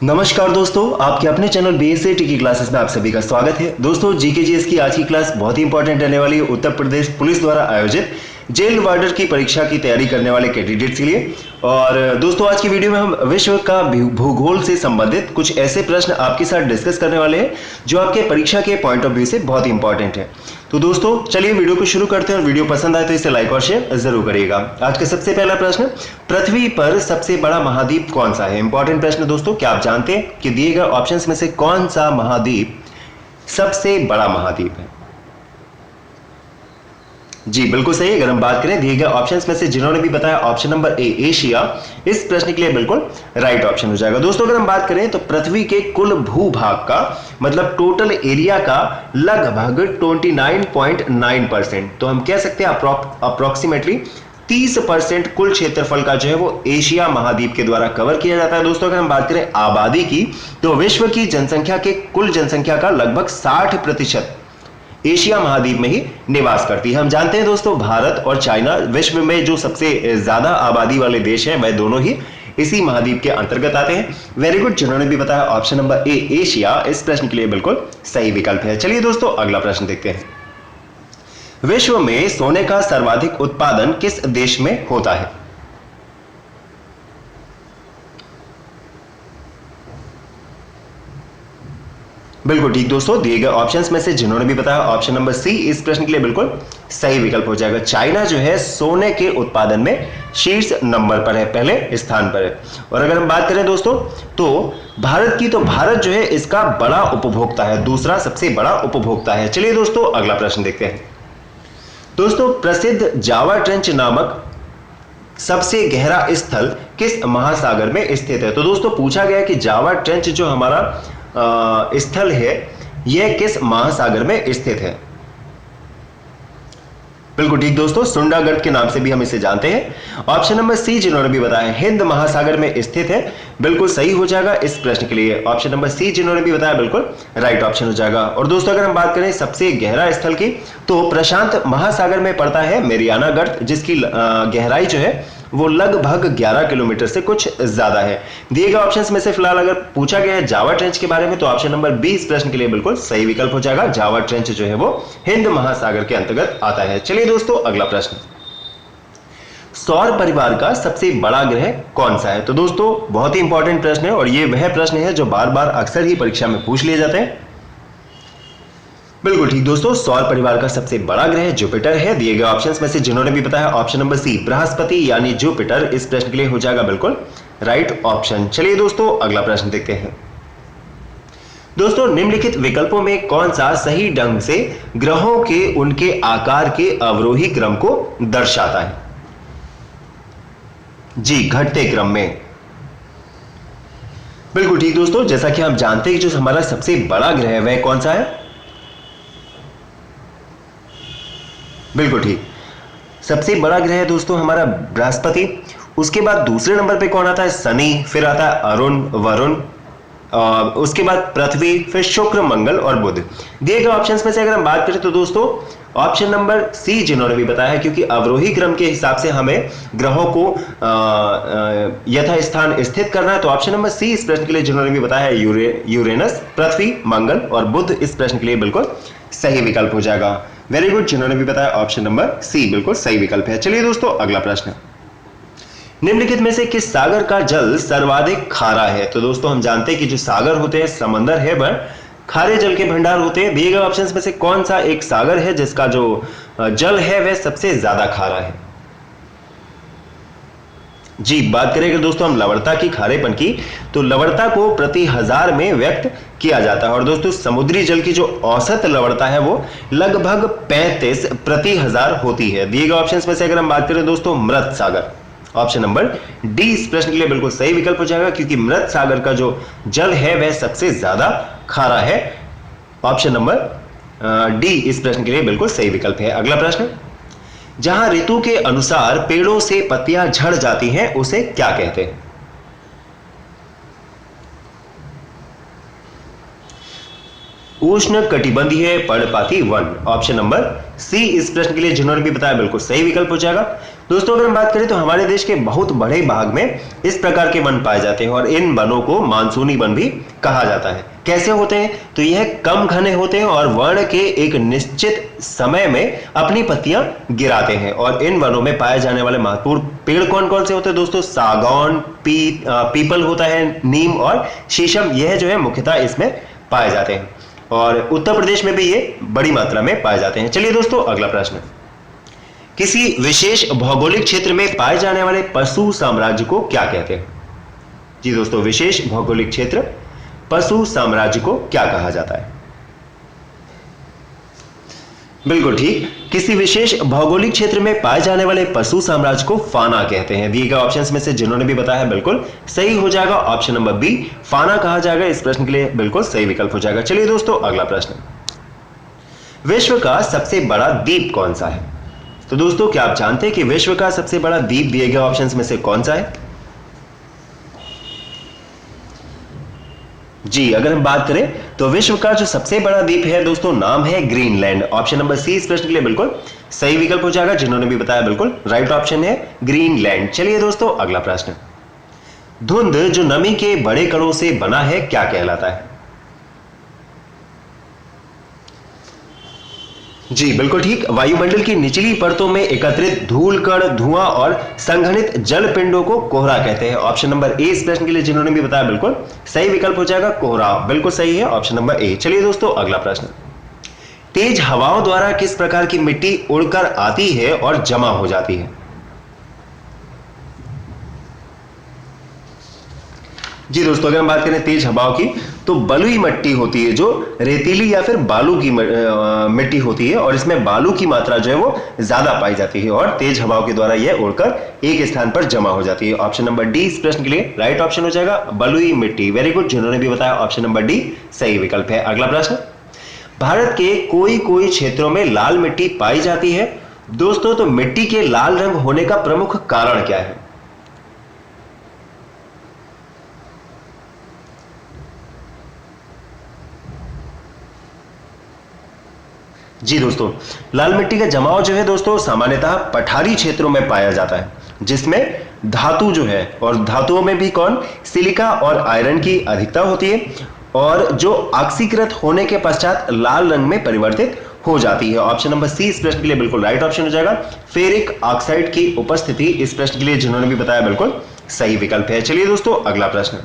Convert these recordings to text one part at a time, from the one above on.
नमस्कार दोस्तों, आपके अपने चैनल बीएसएटी की क्लासेस में आप सभी का स्वागत है। दोस्तों, जीके जीएस की आज की क्लास बहुत ही इंपॉर्टेंट रहने वाली है उत्तर प्रदेश पुलिस द्वारा आयोजित जेल वार्डर की परीक्षा की तैयारी करने वाले कैंडिडेट्स के लिए। और दोस्तों, आज की वीडियो में हम विश्व का भूगोल से संबंधित कुछ ऐसे प्रश्न आपके साथ डिस्कस करने वाले हैं जो आपके परीक्षा के पॉइंट ऑफ व्यू से बहुत ही इंपॉर्टेंट है। तो दोस्तों, चलिए वीडियो को शुरू करते हैं और वीडियो पसंद आए तो इसे लाइक और शेयर जरूर करिएगा। आज का सबसे पहला प्रश्न, पृथ्वी पर सबसे बड़ा महाद्वीप कौन सा है? इंपॉर्टेंट प्रश्न दोस्तों। क्या आप जानते हैं कि दिए गए ऑप्शंस में से कौन सा महाद्वीप सबसे बड़ा महाद्वीप है? जी बिल्कुल सही। अगर हम बात करें दिए गए ऑप्शंस में से जिन्होंने भी बताया ऑप्शन नंबर ए एशिया, इस प्रश्न के लिए बिल्कुल राइट ऑप्शन हो जाएगा। दोस्तों, अगर हम बात करें तो पृथ्वी के कुल भूभाग का मतलब टोटल एरिया का लगभग 29.9%, तो हम कह सकते हैं अप्रोक्सीमेटली 30% कुल क्षेत्रफल का जो है वो एशिया महाद्वीप के द्वारा कवर किया जाता है। दोस्तों, अगर हम बात करें आबादी की तो विश्व की जनसंख्या के कुल जनसंख्या का लगभग 60% एशिया महाद्वीप में ही निवास करती है। हम जानते हैं दोस्तों, भारत और चाइना विश्व में जो सबसे ज्यादा आबादी वाले देश हैं वह दोनों ही इसी महाद्वीप के अंतर्गत आते हैं। Very good. जिन्होंने भी बताया ऑप्शन नंबर ए एशिया, इस प्रश्न के लिए बिल्कुल सही विकल्प है। चलिए दोस्तों, अगला प्रश्न देखते हैं। विश्व में सोने का सर्वाधिक उत्पादन किस देश में होता है? बिल्कुल ठीक दोस्तों। दिए गए ऑप्शंस में से जिन्होंने भी बताया ऑप्शन नंबर सी, इस प्रश्न के लिए बिल्कुल सही विकल्प हो जाएगा। चाइना जो है सोने के उत्पादन में शीर्ष नंबर पर है, पहले स्थान पर है। और अगर हम बात करें दोस्तों तो भारत की, तो भारत जो है इसका बड़ा उपभोक्ता है, दूसरा सबसे बड़ा उपभोक्ता है। चलिए दोस्तों, अगला प्रश्न देखते हैं। दोस्तों, प्रसिद्ध जावा ट्रेंच नामक सबसे गहरा स्थल किस महासागर में स्थित है? तो दोस्तों, पूछा गया कि जावा ट्रेंच जो हमारा स्थल है यह किस महासागर में स्थित है? बिल्कुल ठीक दोस्तों, सुंडागढ़ के नाम से भी हम इसे जानते हैं। ऑप्शन नंबर सी जिन्होंने भी बताया हिंद महासागर में स्थित है, बिल्कुल सही हो जाएगा इस प्रश्न के लिए। ऑप्शन नंबर सी जिन्होंने भी बताया बिल्कुल राइट ऑप्शन हो जाएगा। और दोस्तों, अगर हम बात करें सबसे गहरा स्थल की तो प्रशांत महासागर में पड़ता है मेरियाना गर्त, जिसकी गहराई जो है वो लगभग 11 किलोमीटर से कुछ ज्यादा है। दिए गए ऑप्शंस में से फिलहाल अगर पूछा गया है जावा ट्रेंच के बारे में तो ऑप्शन नंबर 20 प्रश्न के लिए बिल्कुल सही विकल्प हो जाएगा। जावा ट्रेंच जो है वो हिंद महासागर के अंतर्गत आता है। चलिए दोस्तों, अगला प्रश्न, सौर परिवार का सबसे बड़ा ग्रह कौन सा है? तो दोस्तों, बहुत ही इंपॉर्टेंट प्रश्न है और ये वह प्रश्न है जो बार बार अक्सर ही परीक्षा में पूछ लिए जाते हैं। बिल्कुल ठीक दोस्तों, सौर परिवार का सबसे बड़ा ग्रह जुपिटर है। दिए गए ऑप्शंस में से जिन्होंने भी बताया ऑप्शन नंबर सी बृहस्पति यानी जुपिटर, इस प्रश्न के लिए हो जाएगा बिल्कुल राइट ऑप्शन। चलिए दोस्तों, अगला प्रश्न देखते हैं। दोस्तों, निम्नलिखित विकल्पों में कौन सा सही ढंग से ग्रहों के उनके आकार के अवरोही क्रम को दर्शाता है? जी, घटते क्रम में। बिल्कुल ठीक दोस्तों, जैसा कि हम जानते हैं कि जो हमारा सबसे बड़ा ग्रह है वह कौन सा है? बिल्कुल ठीक, सबसे बड़ा ग्रह है दोस्तों हमारा बृहस्पति। उसके बाद दूसरे नंबर पे कौन आता है? शनि, फिर आता है अरुण, वरुण, उसके बाद पृथ्वी, फिर शुक्र, मंगल और बुध। दिए गए ऑप्शंस में से अगर हम बात करें तो दोस्तों ऑप्शन नंबर सी जिन्होंने भी बताया है, क्योंकि अवरोही क्रम के हिसाब से हमें ग्रहों को यथास्थान स्थित करना है, तो ऑप्शन नंबर सी इस प्रश्न के लिए जिन्होंने भी बताया है यूरेनस, पृथ्वी, मंगल और बुध, इस प्रश्न के लिए बिल्कुल सही विकल्प हो जाएगा। Very good. जिन्होंने भी बताया ऑप्शन नंबर सी बिल्कुल सही विकल्प है। चलिए दोस्तों, अगला प्रश्न, निम्नलिखित में से किस सागर का जल सर्वाधिक खारा है? तो दोस्तों, हम जानते हैं कि जो सागर होते हैं, समंदर है, वह खारे जल के भंडार होते हैं। दिए गए ऑप्शंस में से कौन सा एक सागर है जिसका जो जल है वह सबसे ज्यादा खारा है? जी, बात करेंगे दोस्तों हम लवणता की, खारेपन की, तो लवणता को प्रति हजार में व्यक्त किया जाता है। और दोस्तों, समुद्री जल की जो औसत लवणता है वो लगभग 35 प्रति हजार होती है। दिए गए ऑप्शंस में से अगर हम बात करें दोस्तों मृत सागर, ऑप्शन नंबर डी इस प्रश्न के लिए बिल्कुल सही विकल्प हो जाएगा, क्योंकि मृत सागर का जो जल है वह सबसे ज्यादा खारा है। ऑप्शन नंबर डी इस प्रश्न के लिए बिल्कुल सही विकल्प है। अगला प्रश्न, जहां ऋतु के अनुसार पेड़ों से पत्तियां झड़ जाती हैं उसे क्या कहते हैं? उष्ण कटिबंधीय पर्णपाती वन। ऑप्शन नंबर सी इस प्रश्न के लिए जिन्होंने भी बताया बिल्कुल सही विकल्प हो जाएगा। दोस्तों अगर हम बात करें तो हमारे देश के बहुत बड़े भाग में इस प्रकार के वन पाए जाते हैं और इन वनों को मानसूनी वन भी कहा जाता है। कैसे होते हैं? तो यह कम घने होते हैं और वर्ण के एक निश्चित समय में अपनी पत्तियां गिराते हैं। और इन वनों में पाए जाने वाले महत्वपूर्ण पेड़ कौन कौन से होते हैं दोस्तों? सागौन, पीपल होता है, नीम और शीशम, यह जो है मुख्यतः इसमें पाए जाते हैं और उत्तर प्रदेश में भी ये बड़ी मात्रा में पाए जाते हैं। चलिए दोस्तों अगला प्रश्न, किसी विशेष भौगोलिक क्षेत्र में पाए जाने वाले पशु साम्राज्य को क्या कहते हैं? जी दोस्तों, विशेष भौगोलिक क्षेत्र पशु साम्राज्य को क्या कहा जाता है? बिल्कुल ठीक, किसी विशेष भौगोलिक क्षेत्र में पाए जाने वाले पशु साम्राज्य को फाना कहते हैं। दिए गए ऑप्शंस में से जिन्होंने भी बताया बिल्कुल सही हो जाएगा। ऑप्शन नंबर बी फाना कहा जाएगा, इस प्रश्न के लिए बिल्कुल सही विकल्प हो जाएगा। चलिए दोस्तों अगला प्रश्न, विश्व का सबसे बड़ा द्वीप कौन सा है? तो दोस्तों क्या आप जानते हैं कि विश्व का सबसे बड़ा द्वीप दिए गए ऑप्शंस में से कौन सा है? जी अगर हम बात करें तो विश्व का जो सबसे बड़ा द्वीप है दोस्तों नाम है ग्रीनलैंड। ऑप्शन नंबर सी इस प्रश्न के लिए बिल्कुल सही विकल्प हो जाएगा। जिन्होंने भी बताया बिल्कुल राइट ऑप्शन है ग्रीनलैंड। चलिए दोस्तों अगला प्रश्न, धुंध जो नमी के बड़े कणों से बना है क्या कहलाता है? जी बिल्कुल ठीक, वायुमंडल की निचली परतों में एकत्रित धूल कण, धुआं और संघनित जल पिंडों को कोहरा कहते हैं। ऑप्शन नंबर ए इस प्रश्न के लिए जिन्होंने भी बताया बिल्कुल सही विकल्प हो जाएगा, कोहरा बिल्कुल सही है, ऑप्शन नंबर ए। चलिए दोस्तों अगला प्रश्न, तेज हवाओं द्वारा किस प्रकार की मिट्टी उड़कर आती है और जमा हो जाती है? जी दोस्तों अगर हम बात करें तेज हवाओं की तो बलुई मिट्टी होती है जो रेतीली या फिर बालू की मिट्टी होती है और इसमें बालू की मात्रा जो है वो ज्यादा पाई जाती है और तेज हवाओं के द्वारा यह उड़कर एक स्थान पर जमा हो जाती है। ऑप्शन नंबर डी इस प्रश्न के लिए राइट ऑप्शन हो जाएगा, बलुई मिट्टी। वेरी गुड, जिन्होंने भी बताया ऑप्शन नंबर डी सही विकल्प है। अगला प्रश्न, भारत के कोई कोई क्षेत्रों में लाल मिट्टी पाई जाती है दोस्तों, तो मिट्टी के लाल रंग होने का प्रमुख कारण क्या है? जी दोस्तों, लाल मिट्टी का जमाव जो है दोस्तों सामान्यतः पठारी क्षेत्रों में पाया जाता है जिसमें धातु जो है और धातुओं में भी कौन सिलिका और आयरन की अधिकता होती है और जो ऑक्सीकृत होने के पश्चात लाल रंग में परिवर्तित हो जाती है। ऑप्शन नंबर सी इस प्रश्न के लिए बिल्कुल राइट ऑप्शन हो जाएगा, फेरिक ऑक्साइड की उपस्थिति इस प्रश्न के लिए जिन्होंने भी बताया बिल्कुल सही विकल्प है। चलिए दोस्तों अगला प्रश्न,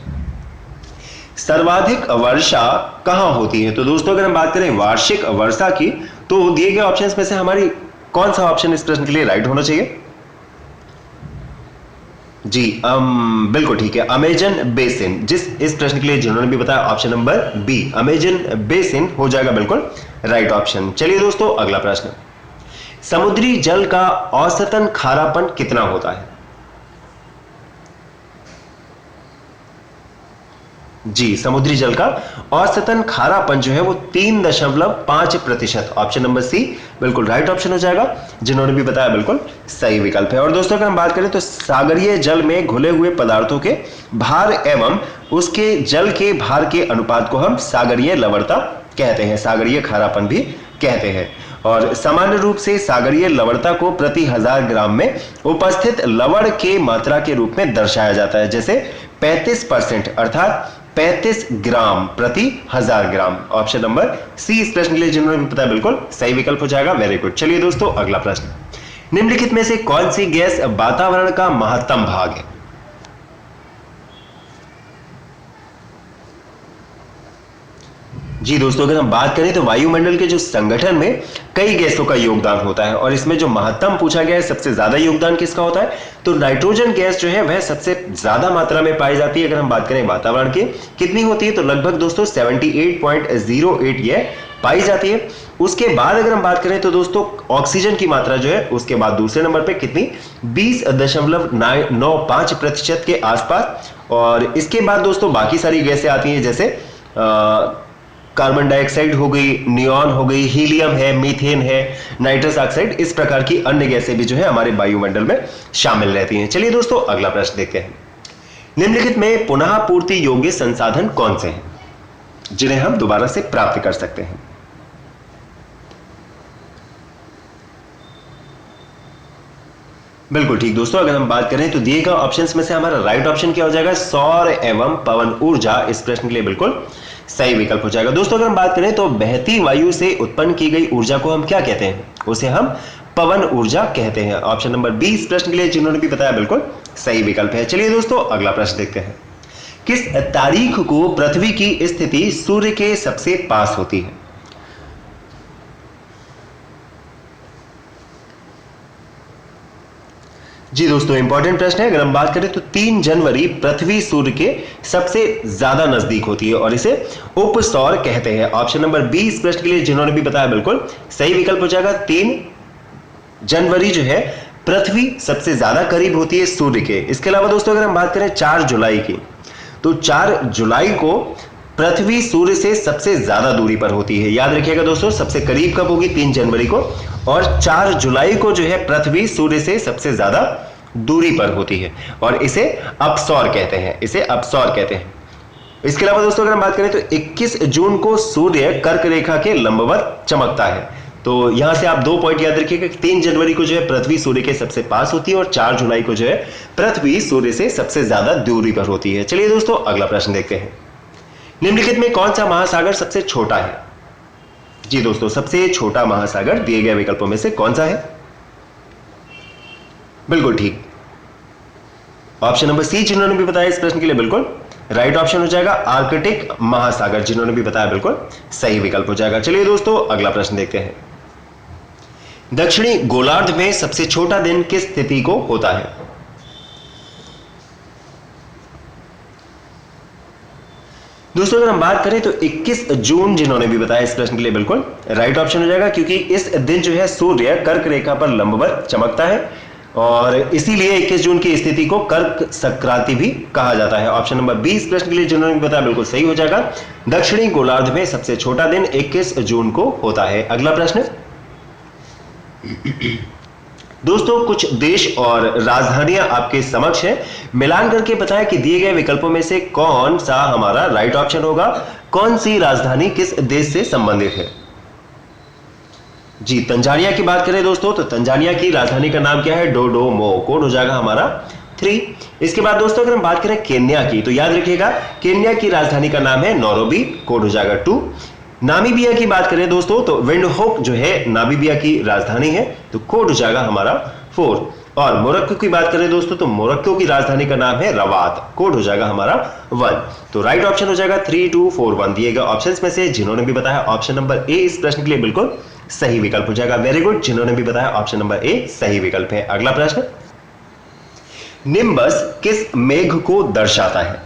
सर्वाधिक वर्षा कहां होती है? तो दोस्तों अगर हम बात करें वार्षिक वर्षा की तो दिए गए ऑप्शंस में से हमारी कौन सा ऑप्शन इस प्रश्न के लिए राइट होना चाहिए? जी बिल्कुल ठीक है, अमेजन बेसिन। जिस इस प्रश्न के लिए जिन्होंने भी बताया option number B Amazon basin हो जाएगा बिल्कुल राइट ऑप्शन। चलिए दोस्तों अगला प्रश्न, समुद्री जल का औसतन खारापन कितना होता है? जी समुद्री जल का औसतन खारापन जो है वो 3.5%। ऑप्शन नंबर सी बिल्कुल राइट ऑप्शन हो जाएगा, जिन्होंने भी बताया बिल्कुल सही विकल्प है। और दोस्तों अगर हम बात करें तो सागरीय जल में घुले हुए पदार्थों के भार एवं उसके जल के भार के अनुपात को हम सागरीय लवणता कहते हैं, सागरीय खारापन भी कहते हैं। और सामान्य रूप से सागरीय लवणता को प्रति 1000 ग्राम में उपस्थित लवण के मात्रा के रूप में दर्शाया जाता है, जैसे 35% अर्थात 35 ग्राम प्रति 1000 ग्राम। ऑप्शन नंबर सी इस प्रश्न के लिए जिन्होंने भी पता बिल्कुल सही विकल्प हो जाएगा। Very good. चलिए दोस्तों अगला प्रश्न, निम्नलिखित में से कौन सी गैस वातावरण का महत्तम भाग है? जी दोस्तों अगर हम बात करें तो वायुमंडल के जो संगठन में कई गैसों का योगदान होता है और इसमें जो महत्तम पूछा गया है सबसे ज्यादा योगदान किसका होता है, तो नाइट्रोजन गैस जो है वह सबसे ज्यादा मात्रा में पाई जाती है। अगर हम बात करें वातावरण की कितनी होती है तो लगभग दोस्तों 78.08 यह पाई जाती है। उसके बाद अगर हम बात करें तो दोस्तों ऑक्सीजन की मात्रा जो है उसके बाद दूसरे नंबर पे कितनी 20.95% के आसपास। और इसके बाद दोस्तों बाकी सारी गैसें आती हैं, जैसे कार्बन डाइऑक्साइड हो गई, नियॉन हो गई, हीलियम है, मीथेन है, नाइट्रस ऑक्साइड, इस प्रकार की अन्य गैसें भी जो है हमारे वायुमंडल में शामिल रहती हैं। चलिए दोस्तों अगला प्रश्न देखते हैं, निम्नलिखित में पुनः पूर्ति योग्य संसाधन कौन से हैं? जिन्हें हम दोबारा से प्राप्त कर सकते हैं। बिल्कुल ठीक दोस्तों, अगर हम बात करें तो दिए गए ऑप्शंस में से हमारा राइट ऑप्शन क्या हो जाएगा, सौर एवं पवन ऊर्जा इस प्रश्न के लिए बिल्कुल सही विकल्प हो जाएगा। दोस्तों अगर हम बात करें तो बहती वायु से उत्पन्न की गई ऊर्जा को हम क्या कहते हैं, उसे हम पवन ऊर्जा कहते हैं। ऑप्शन नंबर बी इस प्रश्न के लिए जिन्होंने भी बताया बिल्कुल सही विकल्प है। चलिए दोस्तों अगला प्रश्न देखते हैं। किस तारीख को पृथ्वी की स्थिति सूर्य के सबसे पास होती है? जी दोस्तों इंपॉर्टेंट प्रश्न है। अगर हम बात करें तो 3 जनवरी पृथ्वी सूर्य के सबसे ज्यादा नजदीक होती है और इसे उपसौर कहते हैं। ऑप्शन नंबर बी इस प्रश्न के लिए जिन्होंने भी बताया बिल्कुल सही विकल्प हो जाएगा। 3 जनवरी जो है पृथ्वी सबसे ज्यादा करीब होती है सूर्य के। इसके अलावा दोस्तों अगर हम बात करें 4 जुलाई की, तो 4 जुलाई को पृथ्वी सूर्य से सबसे ज्यादा दूरी पर होती है। याद रखिएगा दोस्तों, सबसे करीब कब होगी, 3 जनवरी को, और 4 जुलाई को जो है पृथ्वी सूर्य से सबसे ज्यादा दूरी पर होती है और इसे अपसौर कहते हैं, इसे अपसौर कहते हैं। इसके अलावा दोस्तों अगर हम बात करें तो 21 जून को सूर्य कर्क रेखा के लंबवत चमकता है। तो यहां से आप 2 पॉइंट याद रखिएगा कि 3 जनवरी को जो है पृथ्वी सूर्य के सबसे पास होती है और 4 जुलाई को जो है पृथ्वी सूर्य से सबसे ज्यादा दूरी पर होती है। चलिए दोस्तों अगला प्रश्न देखते हैं। निम्नलिखित में कौन सा महासागर सबसे छोटा है? जी दोस्तों सबसे छोटा महासागर दिए गए विकल्पों में से कौन सा है? बिल्कुल ठीक, ऑप्शन नंबर सी जिन्होंने भी बताया इस प्रश्न के लिए बिल्कुल राइट ऑप्शन हो जाएगा। आर्कटिक महासागर जिन्होंने भी बताया बिल्कुल सही विकल्प हो जाएगा। चलिए दोस्तों अगला प्रश्न देखते हैं। दक्षिणी गोलार्ध में सबसे छोटा दिन किस तिथि को होता है? दोस्तों अगर हम बात करें तो 21 जून जिन्होंने भी बताया इस प्रश्न के लिए बिल्कुल राइट ऑप्शन हो जाएगा, क्योंकि इस दिन जो है सूर्य कर्क रेखा पर लंबवत चमकता है और इसीलिए 21 जून की स्थिति को कर्क संक्रांति भी कहा जाता है। ऑप्शन नंबर बी इस प्रश्न के लिए जिन्होंने भी बताया बिल्कुल सही हो जाएगा। दक्षिणी गोलार्ध में सबसे छोटा दिन 21 जून को होता है। अगला प्रश्न दोस्तों, कुछ देश और राजधानियां आपके समक्ष हैं, मिलान करके बताएं कि दिए गए विकल्पों में से कौन सा हमारा राइट ऑप्शन होगा। कौन सी राजधानी किस देश से संबंधित है? जी तंजानिया की बात करें दोस्तों तो तंजानिया की राजधानी का नाम क्या है, डोडोमो, कोड हो जाएगा हमारा 3। इसके बाद दोस्तों अगर हम बात करें केन्या की, तो याद रखिएगा केन्या की राजधानी का नाम है नैरोबी, कोड हो जाएगा 2। नामीबिया की बात करें दोस्तों तो विंडहोक जो है नामीबिया की राजधानी है, तो कोड हो जाएगा हमारा 4। और मोरक्को की बात करें दोस्तों तो मोरक्को की राजधानी का नाम है रवात, कोड हो जाएगा हमारा 1। तो राइट ऑप्शन हो जाएगा 3, 2, 4, 1 दिए गए ऑप्शंस में से जिन्होंने भी बताया ऑप्शन नंबर ए इस प्रश्न के लिए बिल्कुल सही विकल्प हो जाएगा। वेरी गुड, जिन्होंने भी बताया ऑप्शन नंबर ए सही विकल्प है। अगला प्रश्न, निम्बस किस मेघ को दर्शाता है?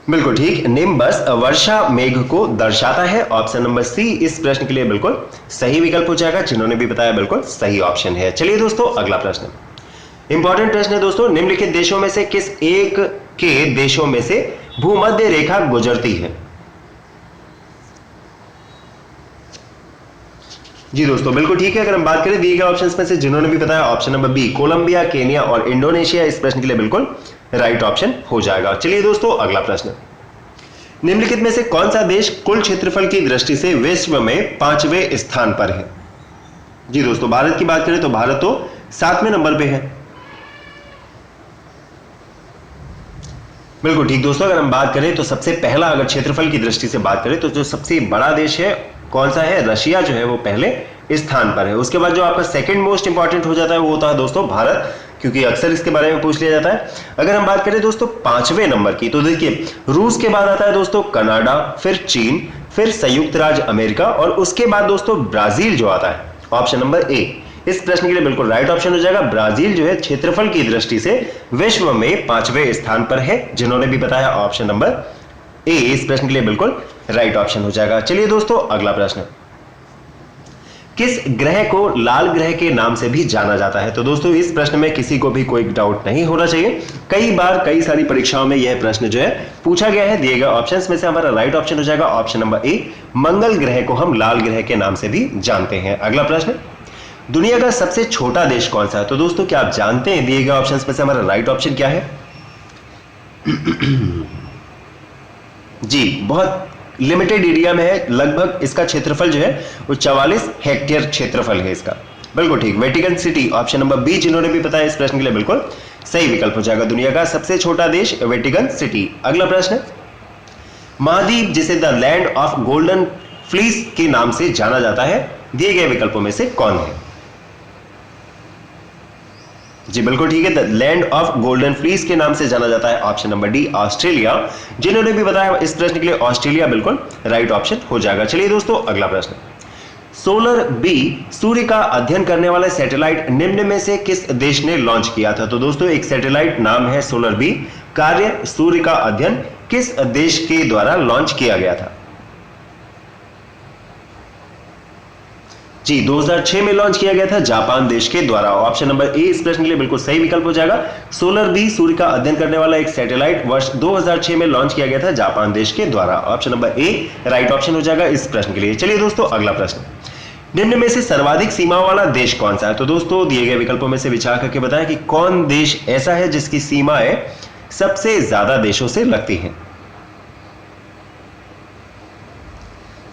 बिल्कुल ठीक, निम्बस वर्षा मेघ को दर्शाता है। ऑप्शन नंबर सी इस प्रश्न के लिए बिल्कुल सही विकल्प हो जाएगा। जिन्होंने भी बताया बिल्कुल सही ऑप्शन है। चलिए दोस्तों अगला प्रश्न, इंपॉर्टेंट प्रश्न है दोस्तों। निम्नलिखित देशों में से किस एक के देशों में से भूमध्य रेखा गुजरती है? जी दोस्तों बिल्कुल ठीक है। अगर हम बात करें दिए गए ऑप्शंस में से जिन्होंने भी बताया option number B Colombia, Kenya और इंडोनेशिया इस प्रश्न के लिए बिल्कुल राइट ऑप्शन हो जाएगा। चलिए दोस्तों अगला प्रश्न, निम्नलिखित में से कौन सा देश कुल क्षेत्रफल की दृष्टि से विश्व में 5वें स्थान पर है? जी दोस्तों भारत की बात करें तो भारत तो 7वें नंबर पे है। बिल्कुल ठीक दोस्तों, अगर हम बात करें तो सबसे पहला अगर क्षेत्रफल की दृष्टि से बात करें तो जो सबसे बड़ा देश है कौन सा है, रशिया जो है वो पहले स्थान पर है। उसके बाद जो आपका सेकंड मोस्ट इंपॉर्टेंट हो जाता है वो होता है दोस्तों भारत, क्योंकि अक्सर इसके बारे में पूछ लिया जाता है। अगर हम बात करें दोस्तों 5वें नंबर की, तो देखिए रूस के बाद आता है दोस्तों कनाडा, फिर चीन, फिर संयुक्त राज्य अमेरिका और उसके बाद दोस्तों ब्राजील जो आता है। ऑप्शन नंबर ए इस प्रश्न के लिए बिल्कुल राइट ऑप्शन हो जाएगा। ब्राजील जो है क्षेत्रफल की दृष्टि से विश्व में 5वें स्थान पर है। जिन्होंने भी बताया ऑप्शन नंबर ए इस प्रश्न के लिए बिल्कुल राइट ऑप्शन हो जाएगा। चलिए दोस्तों अगला प्रश्न, किस ग्रह को लाल ग्रह के नाम से भी जाना जाता है? तो दोस्तों इस प्रश्न में किसी को भी कोई डाउट नहीं होना चाहिए। कई बार कई सारी परीक्षाओं में यह प्रश्न जो है पूछा गया है। दिए गए ऑप्शंस में से हमारा राइट ऑप्शन हो जाएगा ऑप्शन नंबर ए, मंगल ग्रह को हम लाल ग्रह के नाम से भी जानते हैं। अगला प्रश्न, दुनिया का सबसे छोटा देश कौन सा है? तो दोस्तों क्या आप जानते हैं दिए गए ऑप्शंस में से हमारा राइट ऑप्शन क्या है? जी, बहुत लिमिटेड एरिया में है, लगभग इसका क्षेत्रफल जो है वो 44 हेक्टेयर क्षेत्रफल है इसका। बिल्कुल ठीक, Vatican city, option number B जिन्होंने भी बताया इस प्रश्न के लिए बिल्कुल सही विकल्प हो जाएगा। दुनिया का सबसे छोटा देश वेटिकन सिटी। अगला प्रश्न, महाद्वीप जिसे the land of golden fleece के नाम से जाना जाता है, दिए गए विकल्पों में से कौन है? जी बिल्कुल ठीक है, the land of golden fleece के नाम से जाना जाता है, ऑप्शन नंबर डी ऑस्ट्रेलिया। जिन्होंने भी बताया इस प्रश्न के लिए ऑस्ट्रेलिया बिल्कुल राइट ऑप्शन हो जाएगा। चलिए दोस्तों अगला प्रश्न, सोलर बी सूर्य का अध्ययन करने वाले सैटेलाइट निम्न में से किस देश ने लॉन्च किया था? तो दोस्तों एक सैटेलाइट नाम है सोलर बी, कार्य सूर्य का अध्ययन किस देश के द्वारा लॉन्च किया गया था? जी 2006 में लॉन्च किया गया था जापान देश के द्वारा। ऑप्शन नंबर ए इस प्रश्न के लिए बिल्कुल सही विकल्प हो जाएगा। सोलर बी सूर्य का अध्ययन करने वाला एक सैटेलाइट वर्ष 2006 में लॉन्च किया गया था जापान देश के द्वारा। Option number A right option हो जाएगा इस प्रश्न के लिए। चलिए दोस्तों अगला प्रश्न, निम्न में से सर्वाधिक सीमाओं वाला देश कौन सा है? तो दोस्तों दिए गए विकल्पों में से विचार करके बताएं कि कौन देश ऐसा है जिसकी सीमाएं सबसे ज्यादा देशों से लगती हैं।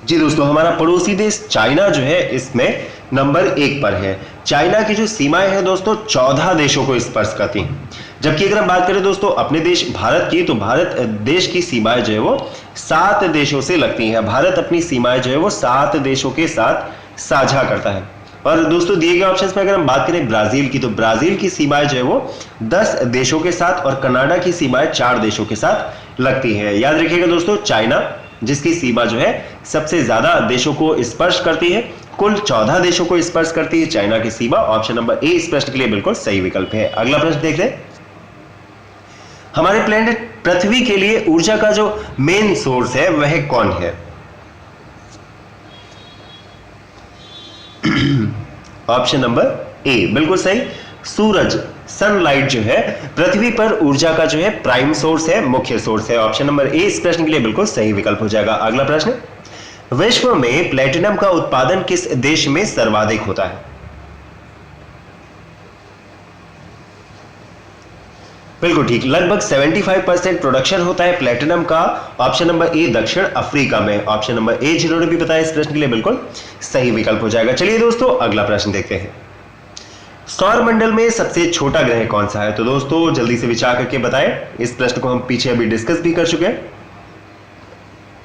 जी दोस्तों हमारा पड़ोसी देश चाइना जो है इसमें नंबर 1 पर है। चाइना की जो सीमाएं हैं दोस्तों 14 देशों को स्पर्श करती हैं, जबकि अगर हम बात करें दोस्तों अपने देश भारत की, तो भारत देश की सीमाएं जो है वो 7 देशों से लगती हैं। भारत अपनी सीमाएं जो है वो 7 देशों के साथ साझा करता है। और दोस्तों दिए गए ऑप्शंस में अगर हम बात करें ब्राजील की, तो ब्राजील की सीमाएं जो है वो 10 देशों के साथ और कनाडा की सीमाएं 4 देशों के साथ लगती हैं। याद रखिएगा दोस्तों चाइना जिसकी सीमा जो है सबसे ज्यादा देशों को स्पर्श करती है, कुल 14 देशों को स्पर्श करती है चाइना की सीमा। ऑप्शन नंबर ए इस प्रश्न के लिए बिल्कुल सही विकल्प है। अगला प्रश्न देखते हैं, हमारे प्लेनेट पृथ्वी के लिए ऊर्जा का जो मेन सोर्स है वह कौन है? ऑप्शन नंबर ए बिल्कुल सही, सूरज सनलाइट जो है पृथ्वी पर ऊर्जा का जो है प्राइम सोर्स है, मुख्य सोर्स है। ऑप्शन नंबर ए इस प्रश्न के लिए बिल्कुल सही विकल्प हो जाएगा। अगला प्रश्न, विश्व में प्लेटिनम का उत्पादन किस देश में सर्वाधिक होता है? बिल्कुल ठीक, लगभग 75% प्रोडक्शन होता है प्लेटिनम का। ऑप्शन नंबर ए दक्षिण अफ्रीका में। ऑप्शन नंबर ए जिन्होंने भी बताया इस प्रश्न के लिए बिल्कुल सही विकल्प हो जाएगा। चलिए दोस्तों अगला प्रश्न देखते हैं, सौर मंडल में सबसे छोटा ग्रह कौन सा है? तो दोस्तों जल्दी से विचार करके बताएं, इस प्रश्न को हम पीछे अभी डिस्कस भी कर चुके हैं।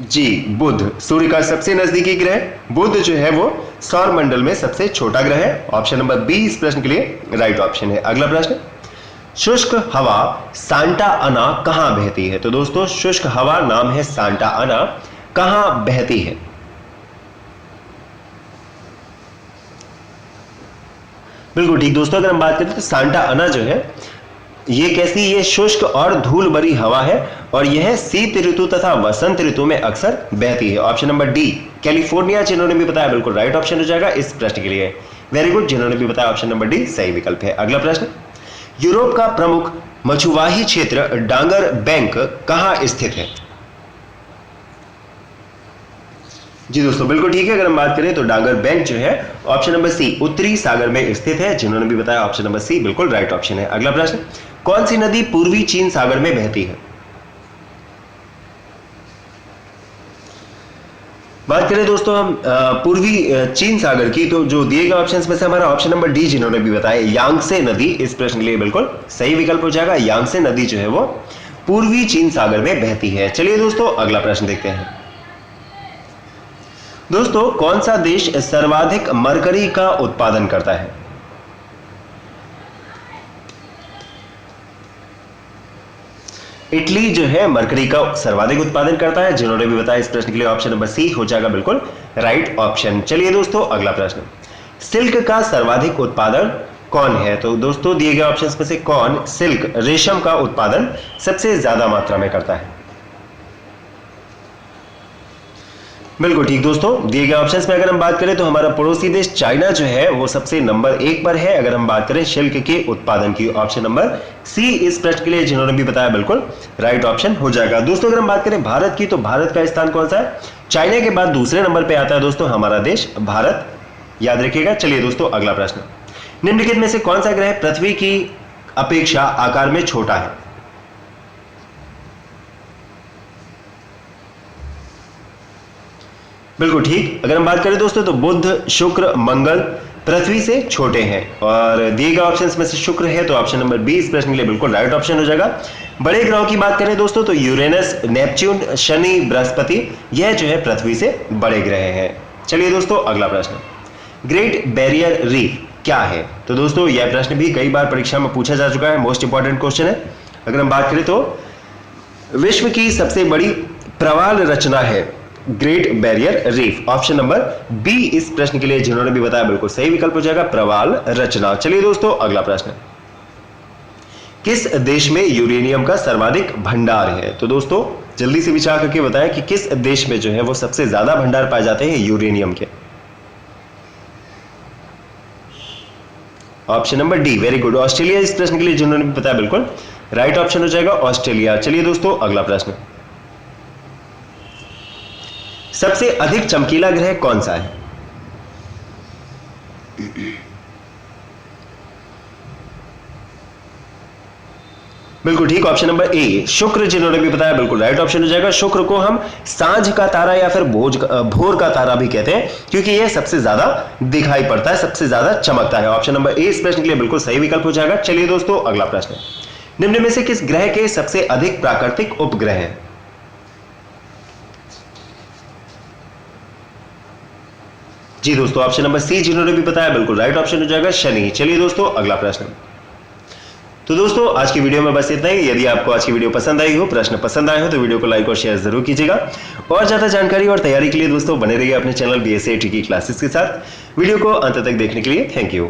जी बुध, सूर्य का सबसे नजदीकी ग्रह बुध जो है वो सौर मंडल में सबसे छोटा ग्रह है। ऑप्शन नंबर बी इस प्रश्न के लिए राइट ऑप्शन है। अगला प्रश्न, शुष्क हवा सांता आना कहां बहती है? तो दोस्तों शुष्क हवा नाम है सांता आना, कहां बहती है? बिल्कुल ठीक दोस्तों, अगर हम बात करें तो सांता आना जो है ये कैसी, ये शुष्क और धूल भरी हवा है और यह शीत ऋतु तथा वसंत ऋतु में अक्सर बहती है। ऑप्शन नंबर डी कैलिफोर्निया जिन्होंने भी बताया बिल्कुल राइट ऑप्शन हो जाएगा इस प्रश्न के लिए। वेरी गुड, जिन्होंने भी बताया ऑप्शन नंबर डी सही विकल्प है। अगला प्रश्न, यूरोप का प्रमुख मछुवाही क्षेत्र डांगर बैंक कहां स्थित है? जी दोस्तों बिल्कुल ठीक है, अगर हम बात करें तो डांगर बैंक जो है ऑप्शन नंबर सी उत्तरी सागर में स्थित है। जिन्होंने भी बताया ऑप्शन नंबर सी बिल्कुल राइट ऑप्शन है। अगला प्रश्न, कौन सी नदी पूर्वी चीन सागर में बहती है? बात करें दोस्तों हम पूर्वी चीन सागर की, तो जो दिए गए ऑप्शंस में से हमारा ऑप्शन नंबर डी जिन्होंने भी बताया यांगसे नदी इस प्रश्न के लिए बिल्कुल सही विकल्प हो जाएगा। यांगसे नदी जो है वो पूर्वी चीन सागर में बहती है। चलिए दोस्तों अगला प्रश्न देखते हैं, दोस्तों कौन सा देश सर्वाधिक मरकरी का उत्पादन करता है? इटली जो है मरकरी का सर्वाधिक उत्पादन करता है। जिन्होंने भी बताया इस प्रश्न के लिए ऑप्शन नंबर सी हो जाएगा बिल्कुल राइट ऑप्शन। चलिए दोस्तों अगला प्रश्न, सिल्क का सर्वाधिक उत्पादन कौन है? तो दोस्तों दिए गए ऑप्शंस में से कौन सिल्क रेशम का उत्पादन सबसे ज्यादा मात्रा में करता है? बिल्कुल ठीक दोस्तों, दिए गए ऑप्शंस में अगर हम बात करें तो हमारा पड़ोसी देश चाइना जो है वो सबसे नंबर 1 पर है अगर हम बात करें सिल्क के उत्पादन की। ऑप्शन नंबर सी इस प्रश्न के लिए जिन्होंने भी बताया बिल्कुल राइट ऑप्शन हो जाएगा। दोस्तों अगर हम बात करें भारत की, तो भारत का स्थान कौन सा है? चाइना के बाद दूसरे नंबर पर आता है दोस्तों हमारा देश भारत, याद रखिएगा। चलिए दोस्तों अगला प्रश्न, निम्नलिखित में से कौन सा ग्रह पृथ्वी की अपेक्षा आकार में छोटा है? बिल्कुल ठीक। अगर हम बात करें दोस्तों तो बुध, शुक्र, मंगल पृथ्वी से छोटे हैं और दिए गए ऑप्शंस में से शुक्र है तो ऑप्शन नंबर बी इस प्रश्न के लिए बिल्कुल राइट ऑप्शन हो जाएगा। बड़े ग्रहों की बात करें दोस्तों तो यूरेनस, नेपच्यून, शनि, बृहस्पति यह जो है पृथ्वी से बड़े ग्रह हैं। चलिए दोस्तों अगला प्रश्न, ग्रेट बैरियर रीफ क्या है? तो दोस्तों यह प्रश्न भी कई बार परीक्षा में पूछा जा चुका है, मोस्ट इंपॉर्टेंट क्वेश्चन है। अगर हम बात करें तो विश्व की सबसे बड़ी प्रवाल रचना है great barrier reef. Option number B इस प्रश्न के लिए जिन्होंने भी बताया बिल्कुल सही विकल्प हो जाएगा, प्रवाल रचना। चलिए दोस्तों अगला प्रश्न, किस देश में यूरेनियम का सर्वाधिक भंडार है? तो दोस्तों जल्दी से विचार करके बताएं कि किस देश में जो है वो सबसे ज्यादा भंडार पाए जाते हैं यूरेनियम के। Option number D, very good, Australia इस प्रश्न के लिए जिन्होंने भी बताया बिल्कुल राइट ऑप्शन हो जाएगा, ऑस्ट्रेलिया। चलिए दोस्तों अगला प्रश्न, सबसे अधिक चमकीला ग्रह कौन सा है? बिल्कुल ठीक, ऑप्शन नंबर ए शुक्र जिन्होंने भी बताया बिल्कुल राइट ऑप्शन हो जाएगा। शुक्र को हम सांझ का तारा या फिर भोर का तारा भी कहते हैं क्योंकि यह सबसे ज्यादा दिखाई पड़ता है, सबसे ज्यादा चमकता है। ऑप्शन नंबर ए इस प्रश्न के लिए बिल्कुल सही विकल्प हो जाएगा। चलिए दोस्तों अगला प्रश्न, निम्न में से किस ग्रह के सबसे अधिक प्राकृतिक उपग्रह हैं? जी दोस्तों ऑप्शन नंबर सी जिन्होंने भी बताया बिल्कुल राइट ऑप्शन हो जाएगा, शनि। चलिए दोस्तों अगला प्रश्न, तो दोस्तों आज की वीडियो में बस इतना ही। यदि आपको आज की वीडियो पसंद आई हो, प्रश्न पसंद आए हो तो वीडियो को लाइक और शेयर जरूर कीजिएगा और ज्यादा जानकारी और तैयारी के लिए दोस्तों बने रहिए अपने चैनल BSc IIT की क्लासेस के साथ। वीडियो को अंत तक देखने के लिए थैंक यू।